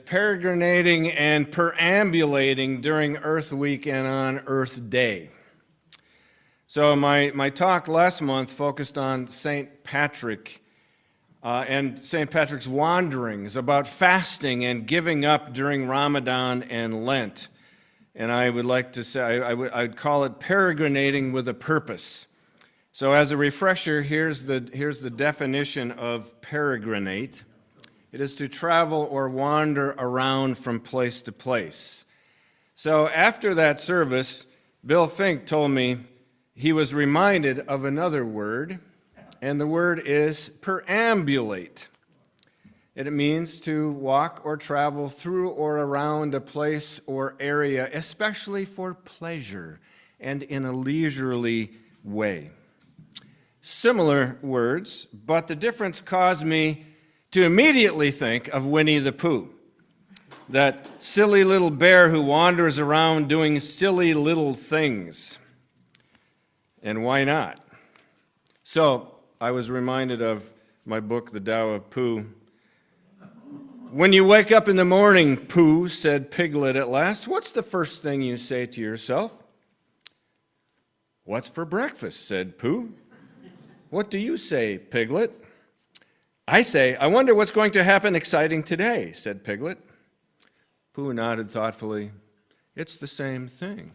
Peregrinating and Perambulating during Earth Week and on Earth Day. So my talk last month focused on St. Patrick and St. Patrick's wanderings, about fasting and giving up during Ramadan and Lent. And I would like to say, I'd call it peregrinating with a purpose. So as a refresher, here's the definition of peregrinate. It is to travel or wander around from place to place. So after that service, Bill Fink told me he was reminded of another word, and the word is perambulate. It means to walk or travel through or around a place or area, especially for pleasure and in a leisurely way. Similar words, but the difference caused me to immediately think of Winnie the Pooh, that silly little bear who wanders around doing silly little things. And why not? So I was reminded of my book, The Tao of Pooh. When you wake up in the morning, Pooh, said Piglet at last, what's the first thing you say to yourself? What's for breakfast, said Pooh. What do you say, Piglet? I say, I wonder what's going to happen exciting today, said Piglet. Pooh nodded thoughtfully. It's the same thing.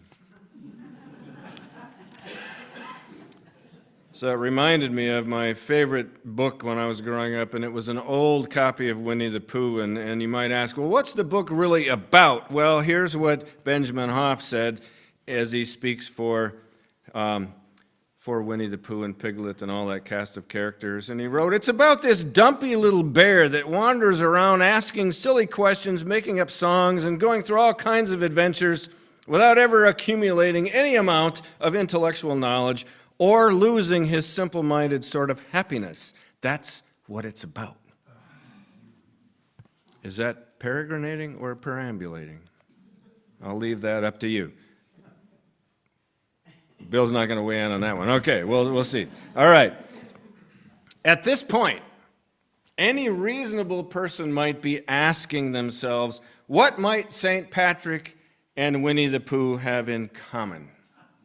So it reminded me of my favorite book when I was growing up, and it was an old copy of Winnie the Pooh, and you might ask, well, what's the book really about? Well, here's what Benjamin Hoff said as he speaks for Winnie the Pooh and Piglet and all that cast of characters. And he wrote, it's about this dumpy little bear that wanders around asking silly questions, making up songs, and going through all kinds of adventures without ever accumulating any amount of intellectual knowledge or losing his simple-minded sort of happiness. That's what it's about. Is that peregrinating or perambulating? I'll leave that up to you. Bill's not going to weigh in on that one. Okay, we'll see. All right. At this point, any reasonable person might be asking themselves, what might St. Patrick and Winnie the Pooh have in common?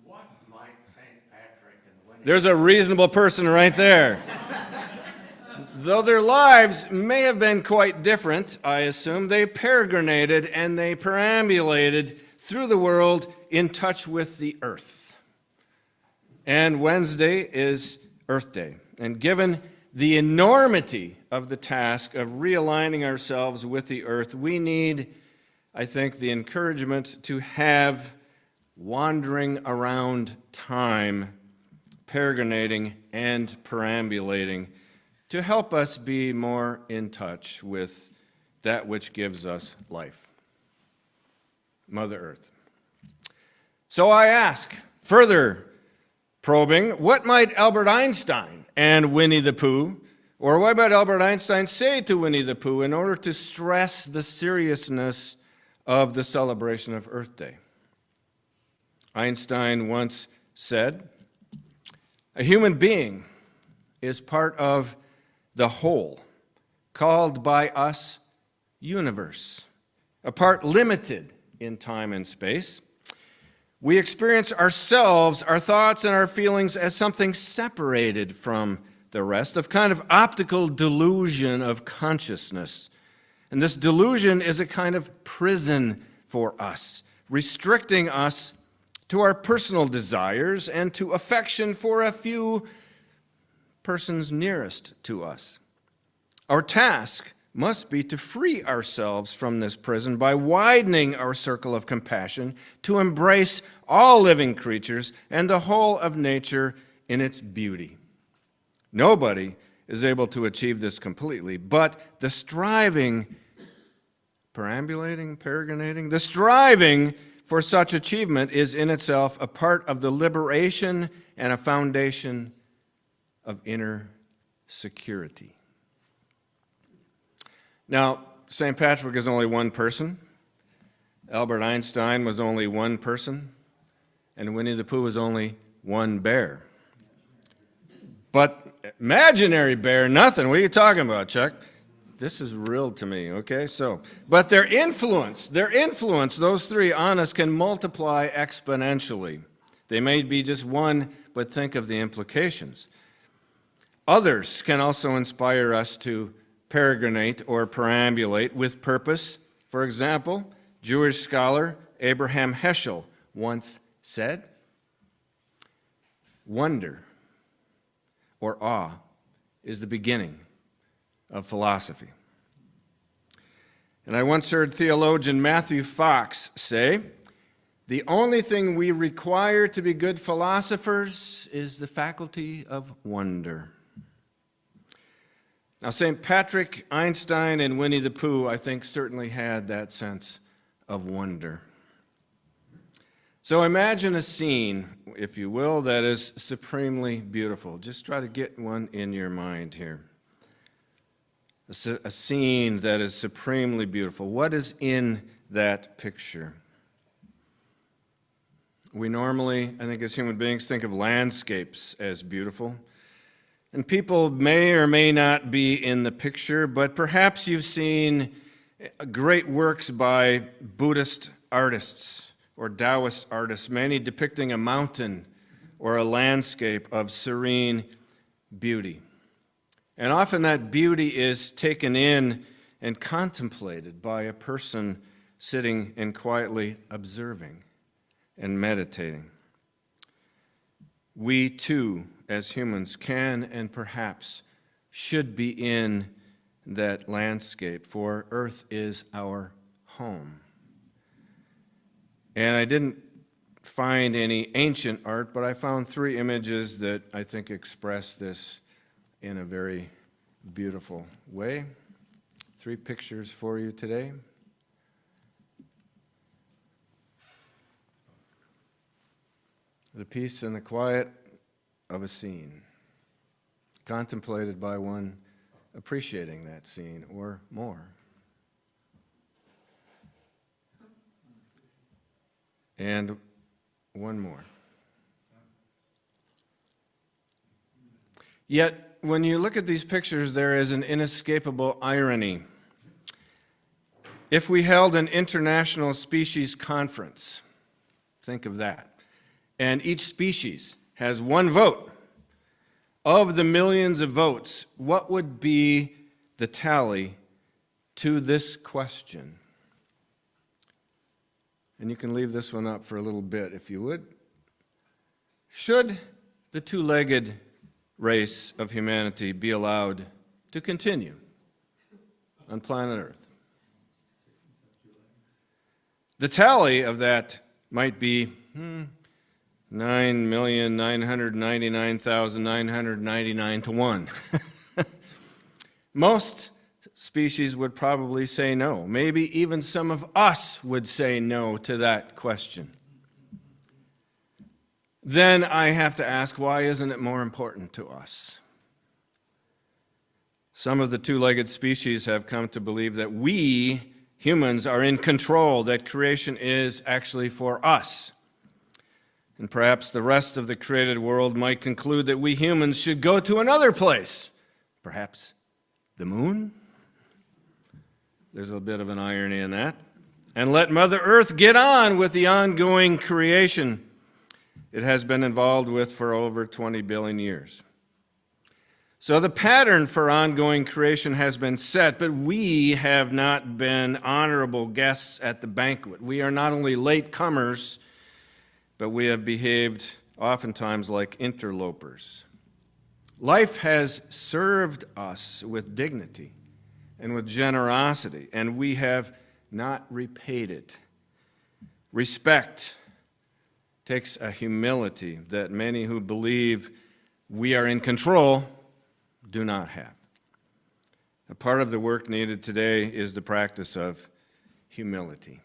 What might St. Patrick and Winnie... There's a reasonable person right there. Though their lives may have been quite different, I assume, they peregrinated and they perambulated through the world in touch with the earth. And Wednesday is Earth Day. And given the enormity of the task of realigning ourselves with the earth, we need, I think, the encouragement to have wandering around time, peregrinating and perambulating to help us be more in touch with that which gives us life, Mother Earth. So I ask, further probing, what might Albert Einstein and Winnie the Pooh, or what might Albert Einstein say to Winnie the Pooh in order to stress the seriousness of the celebration of Earth Day? Einstein once said, a human being is part of the whole, called by us universe, a part limited in time and space. We experience ourselves, our thoughts, and our feelings as something separated from the rest, of kind of optical delusion of consciousness. And this delusion is a kind of prison for us, restricting us to our personal desires and to affection for a few persons nearest to us. Our task must be to free ourselves from this prison by widening our circle of compassion to embrace all living creatures and the whole of nature in its beauty. Nobody is able to achieve this completely, but the striving, peregrinating, the striving for such achievement is in itself a part of the liberation and a foundation of inner security. Now, St. Patrick is only one person. Albert Einstein was only one person. And Winnie the Pooh was only one bear. But imaginary bear, nothing. What are you talking about, Chuck? This is real to me, okay? So, but their influence, those three on us can multiply exponentially. They may be just one, but think of the implications. Others can also inspire us to peregrinate or perambulate with purpose. For example, Jewish scholar Abraham Heschel once said, "Wonder or awe is the beginning of philosophy." And I once heard theologian Matthew Fox say, "The only thing we require to be good philosophers is the faculty of wonder." Now, St. Patrick, Einstein, and Winnie the Pooh, I think, certainly had that sense of wonder. So imagine a scene, if you will, that is supremely beautiful. Just try to get one in your mind here. A scene that is supremely beautiful. What is in that picture? We normally, I think as human beings, think of landscapes as beautiful. And people may or may not be in the picture, but perhaps you've seen great works by Buddhist artists or Taoist artists, many depicting a mountain or a landscape of serene beauty. And often that beauty is taken in and contemplated by a person sitting and quietly observing and meditating. We too, as humans, can and perhaps should be in that landscape, for Earth is our home. And I didn't find any ancient art, but I found three images that I think express this in a very beautiful way. Three pictures for you today. The peace and the quiet of a scene, contemplated by one appreciating that scene or more. And one more. Yet, when you look at these pictures, there is an inescapable irony. If we held an international species conference, think of that, and each species has one vote, of the millions of votes, what would be the tally to this question? And you can leave this one up for a little bit if you would. Should the two-legged race of humanity be allowed to continue on planet Earth? The tally of that might be 9,999,999 to 1. Most species would probably say no. Maybe even some of us would say no to that question. Then I have to ask, why isn't it more important to us? Some of the two-legged species have come to believe that we, humans, are in control, that creation is actually for us. And perhaps the rest of the created world might conclude that we humans should go to another place. Perhaps the moon? There's a bit of an irony in that. And let Mother Earth get on with the ongoing creation it has been involved with for over 20 billion years. So the pattern for ongoing creation has been set, but we have not been honorable guests at the banquet. We are not only late comers, but we have behaved oftentimes like interlopers. Life has served us with dignity and with generosity, and we have not repaid it. Respect takes a humility that many who believe we are in control do not have. A part of the work needed today is the practice of humility.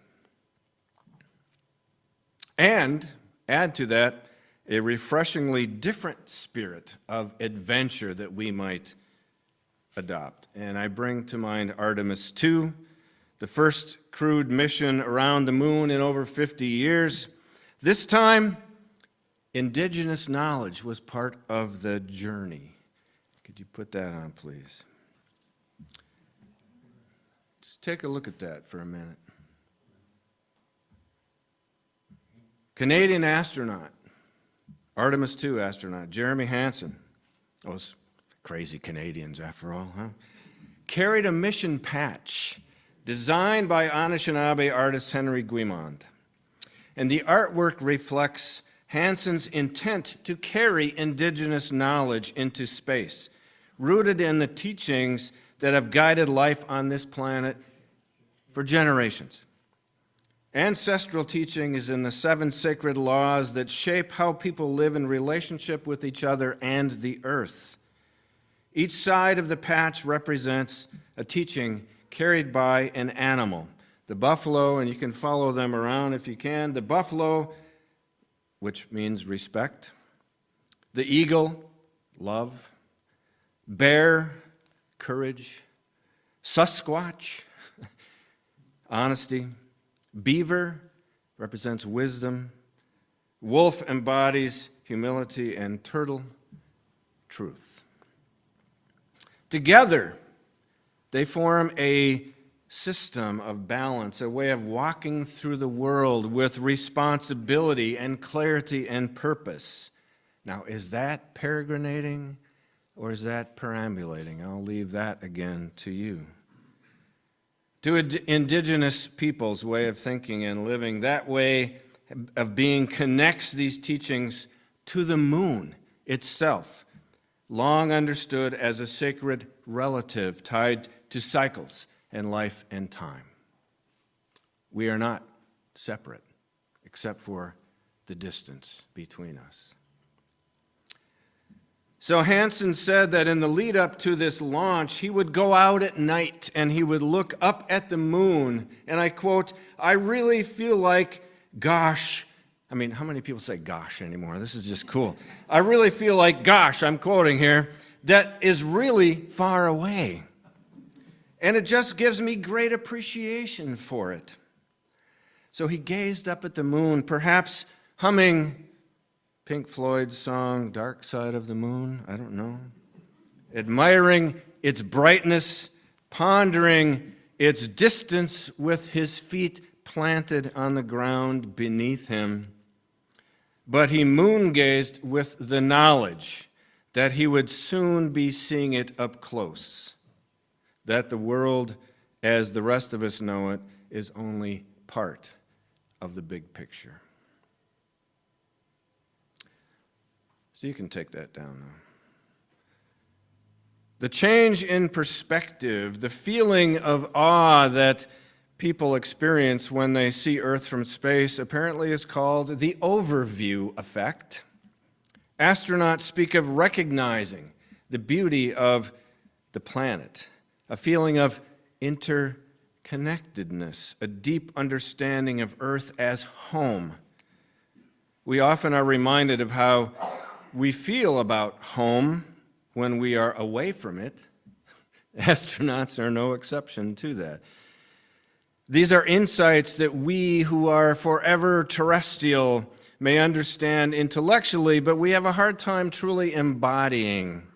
And add to that a refreshingly different spirit of adventure that we might adopt. And I bring to mind Artemis 2, the first crewed mission around the moon in over 50 years. This time, indigenous knowledge was part of the journey. Could you put that on, please? take a look at that for a minute. Canadian astronaut, Artemis II astronaut, Jeremy Hansen, those crazy Canadians after all, huh? Carried a mission patch designed by Anishinaabe artist Henry Guimond. And the artwork reflects Hansen's intent to carry indigenous knowledge into space, rooted in the teachings that have guided life on this planet for generations. Ancestral teaching is in the 7 sacred laws that shape how people live in relationship with each other and the earth. Each side of the patch represents a teaching carried by an animal. The buffalo, and you can follow them around if you can, the buffalo, which means respect. The eagle, love. Bear, courage. Sasquatch, honesty. Beaver represents wisdom. Wolf embodies humility, and turtle, truth. Together, they form a system of balance, a way of walking through the world with responsibility and clarity and purpose. Now, is that peregrinating or is that perambulating? I'll leave that again to you. To indigenous people's way of thinking and living, that way of being connects these teachings to the moon itself, long understood as a sacred relative tied to cycles and life and time. We are not separate, except for the distance between us. So Hansen said that in the lead up to this launch, he would go out at night and he would look up at the moon, and I quote, "I really feel like, gosh," I mean, how many people say gosh anymore? This is just cool. "I really feel like, gosh," I'm quoting here, "that is really far away. And it just gives me great appreciation for it." So he gazed up at the moon, perhaps humming Pink Floyd's song, "Dark Side of the Moon," I don't know, admiring its brightness, pondering its distance with his feet planted on the ground beneath him. But he moon-gazed with the knowledge that he would soon be seeing it up close, that the world, as the rest of us know it, is only part of the big picture. So you can take that down now. The change in perspective, the feeling of awe that people experience when they see Earth from space, apparently is called the overview effect. Astronauts speak of recognizing the beauty of the planet, a feeling of interconnectedness, a deep understanding of Earth as home. We often are reminded of how we feel about home when we are away from it. Astronauts are no exception to that. These are insights that we who are forever terrestrial may understand intellectually, but we have a hard time truly embodying.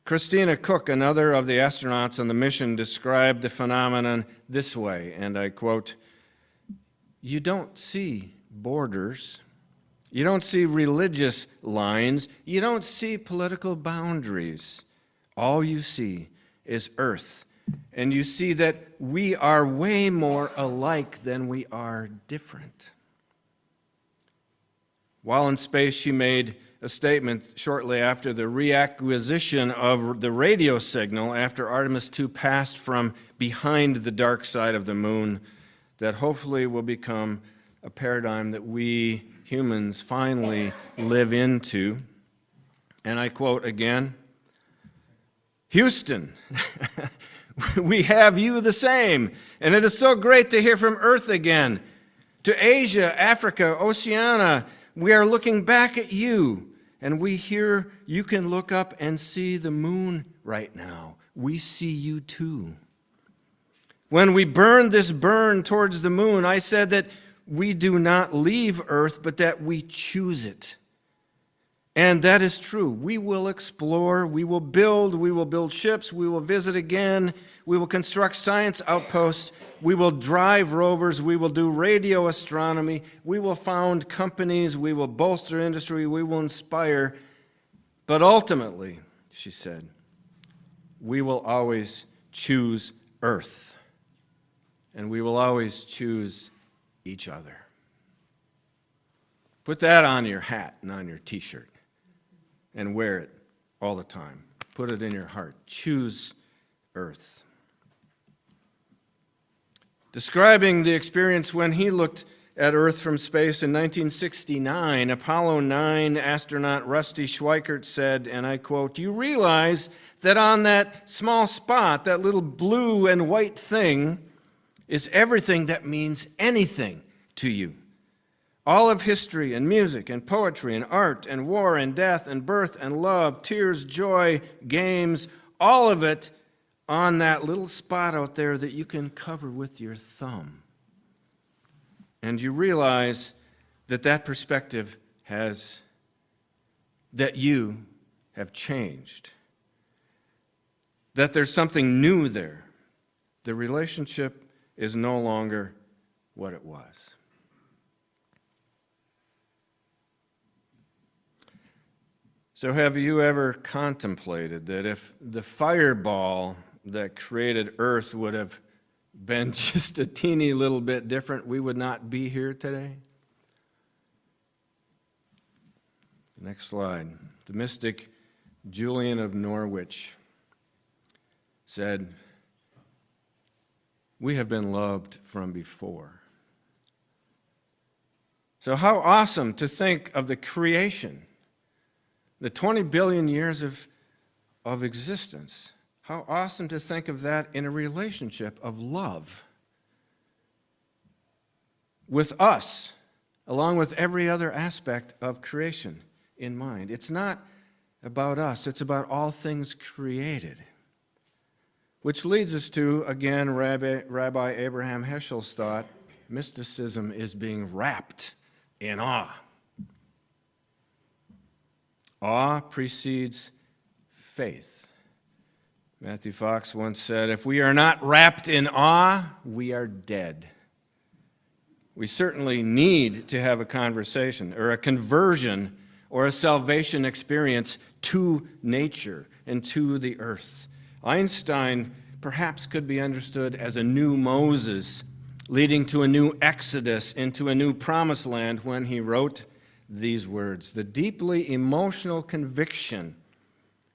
Christina Cook, another of the astronauts on the mission, described the phenomenon this way, and I quote, "You don't see borders. You don't see religious lines. You don't see political boundaries. All you see is Earth. And you see that we are way more alike than we are different." While in space, she made a statement shortly after the reacquisition of the radio signal after Artemis II passed from behind the dark side of the moon that hopefully will become a paradigm that we humans finally live into. And I quote again, "Houston, we have you the same, and it is so great to hear from Earth again. To Asia, Africa, Oceania, we are looking back at you, and we hear you can look up and see the moon right now. We see you too. When we burned this burn towards the moon, I said that we do not leave Earth, but that we choose it. And that is true. We will explore, we will build ships, we will visit again, we will construct science outposts, we will drive rovers, we will do radio astronomy, we will found companies, we will bolster industry, we will inspire. But ultimately, she said, we will always choose Earth, and we will always choose each other. Put that on your hat and on your t-shirt and wear it all the time. Put it in your heart. Choose Earth. Describing the experience when he looked at Earth from space in 1969, Apollo 9 astronaut Rusty Schweickart said, and I quote, "You realize that on that small spot, that little blue and white thing, is everything that means anything to you. All of history and music and poetry and art and war and death and birth and love, tears, joy, games, all of it on that little spot out there that you can cover with your thumb." And you realize that that perspective has, that you have changed, that there's something new there. The relationship is no longer what it was. So have you ever contemplated that if the fireball that created Earth would have been just a teeny little bit different, we would not be here today? Next slide. The mystic Julian of Norwich said, "We have been loved from before." So how awesome to think of the creation, the 20 billion years of existence. How awesome to think of that in a relationship of love with us, along with every other aspect of creation in mind. It's not about us, it's about all things created. Which leads us to, again, Rabbi Abraham Heschel's thought, mysticism is being wrapped in awe. Awe precedes faith. Matthew Fox once said, "If we are not wrapped in awe, we are dead." We certainly need to have a conversation or a conversion or a salvation experience to nature and to the earth. Einstein perhaps could be understood as a new Moses leading to a new exodus into a new promised land when he wrote these words, "The deeply emotional conviction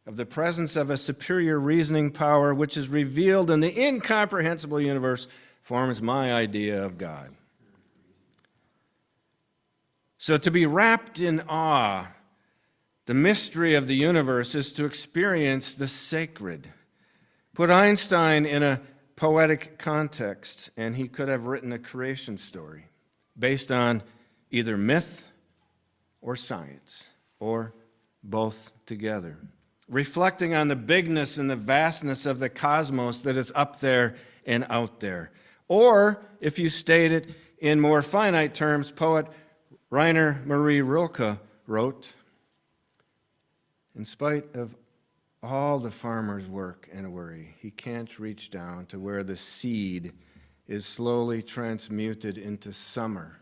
of the presence of a superior reasoning power which is revealed in the incomprehensible universe forms my idea of God." So to be wrapped in awe, the mystery of the universe, is to experience the sacred. Put Einstein in a poetic context, and he could have written a creation story based on either myth or science, or both together, reflecting on the bigness and the vastness of the cosmos that is up there and out there. Or, if you state it in more finite terms, poet Rainer Maria Rilke wrote, "In spite of all the farmer's work and worry, he can't reach down to where the seed is slowly transmuted into summer,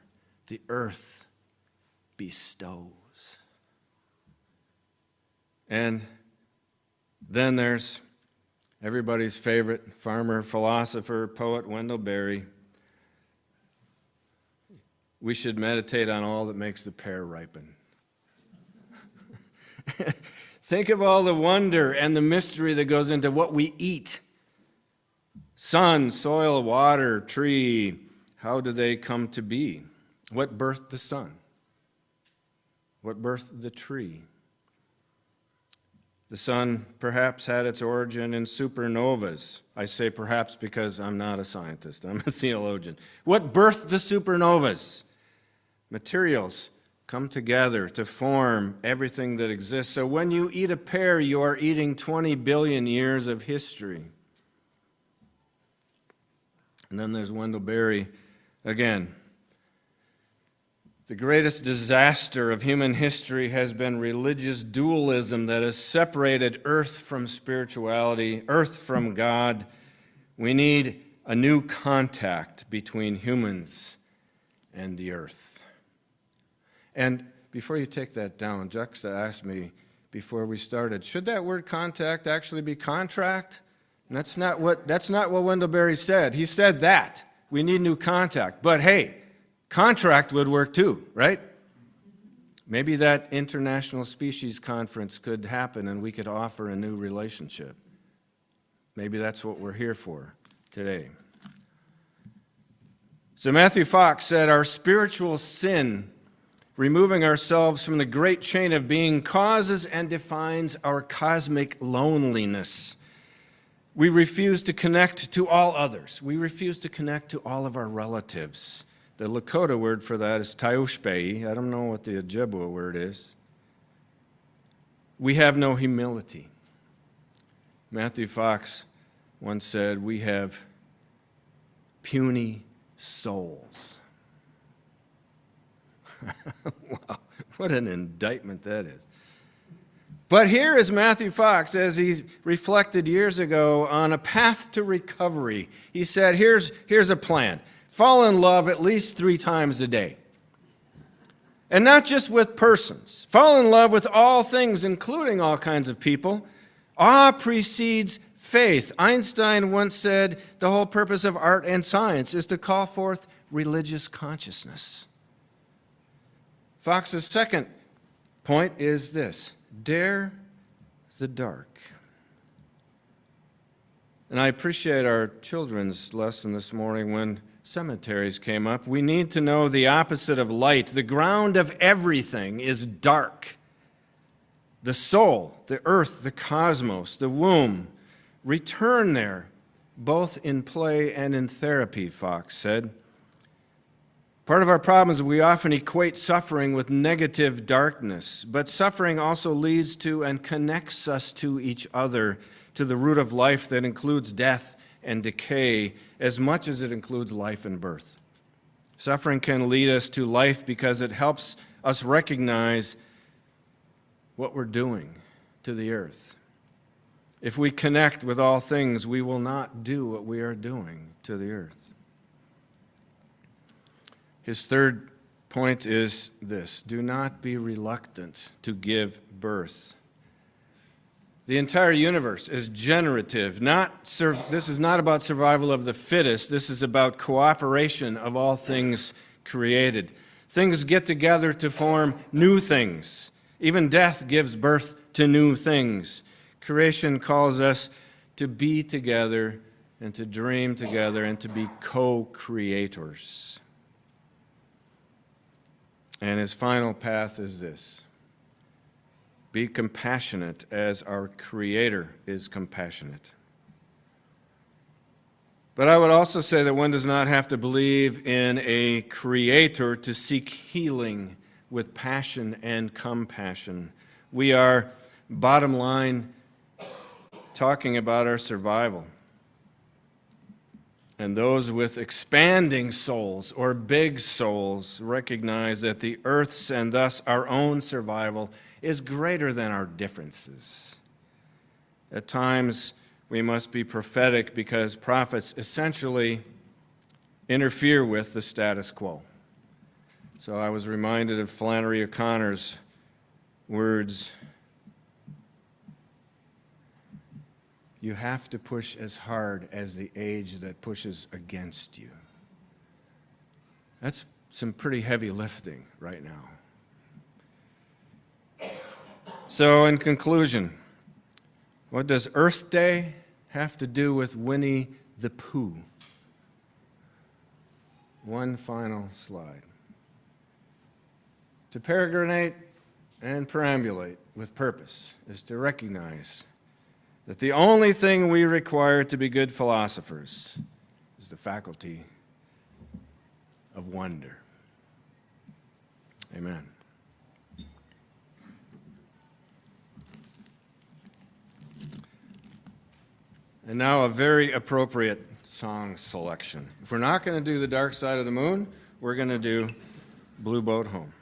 the earth bestows." And then there's everybody's favorite farmer, philosopher, poet, Wendell. "We should meditate on all that makes the pear ripen." Think of all the wonder and the mystery that goes into what we eat. Sun, soil, water, tree, how do they come to be? What birthed the sun? What birthed the tree? The sun perhaps had its origin in supernovas. I say perhaps because I'm not a scientist, I'm a theologian. What birthed the supernovas? Materials come together to form everything that exists. So when you eat a pear, you are eating 20 billion years of history. And then there's Wendell Berry again. The greatest disaster of human history has been religious dualism that has separated earth from spirituality, earth from God. We need a new contact between humans and the earth. And before you take that down, Juxta asked me before we started, should that word contact actually be contract? And that's not what Wendell Berry said. He said that. We need new contact. But hey, contract would work too, right? Maybe that International Species Conference could happen and we could offer a new relationship. Maybe that's what we're here for today. So Matthew Fox said, our spiritual sin, removing ourselves from the great chain of being, causes and defines our cosmic loneliness. We refuse to connect to all others. We refuse to connect to all of our relatives. The Lakota word for that is taushpei. I don't know what the Ojibwa word is. We have no humility. Matthew Fox once said, we have puny souls. Wow, what an indictment that is. But here is Matthew Fox as he reflected years ago on a path to recovery. He said, here's a plan. Fall in love at least 3 times a day. And not just with persons. Fall in love with all things, including all kinds of people. Awe precedes faith. Einstein once said the whole purpose of art and science is to call forth religious consciousness. Fox's second point is this: dare the dark. And I appreciate our children's lesson this morning when cemeteries came up. We need to know the opposite of light. The ground of everything is dark. The soul, the earth, the cosmos, the womb, return there, both in play and in therapy, Fox said. Part of our problem is we often equate suffering with negative darkness, but suffering also leads to and connects us to each other, to the root of life that includes death and decay as much as it includes life and birth. Suffering can lead us to life because it helps us recognize what we're doing to the earth. If we connect with all things, we will not do what we are doing to the earth. His third point is this: do not be reluctant to give birth. The entire universe is generative. This is not about survival of the fittest. This is about cooperation of all things created. Things get together to form new things. Even death gives birth to new things. Creation calls us to be together and to dream together and to be co-creators. And his final path is this: be compassionate as our Creator is compassionate. But I would also say that one does not have to believe in a Creator to seek healing with passion and compassion. We are, bottom line, talking about our survival. And those with expanding souls or big souls recognize that the earth's and thus our own survival is greater than our differences. At times, we must be prophetic because prophets essentially interfere with the status quo. So I was reminded of Flannery O'Connor's words: you have to push as hard as the age that pushes against you. That's some pretty heavy lifting right now. So in conclusion, what does Earth Day have to do with Winnie the Pooh? One final slide. To peregrinate and perambulate with purpose is to recognize that the only thing we require to be good philosophers is the faculty of wonder. Amen. And now a very appropriate song selection. If we're not going to do The Dark Side of the Moon, we're going to do Blue Boat home.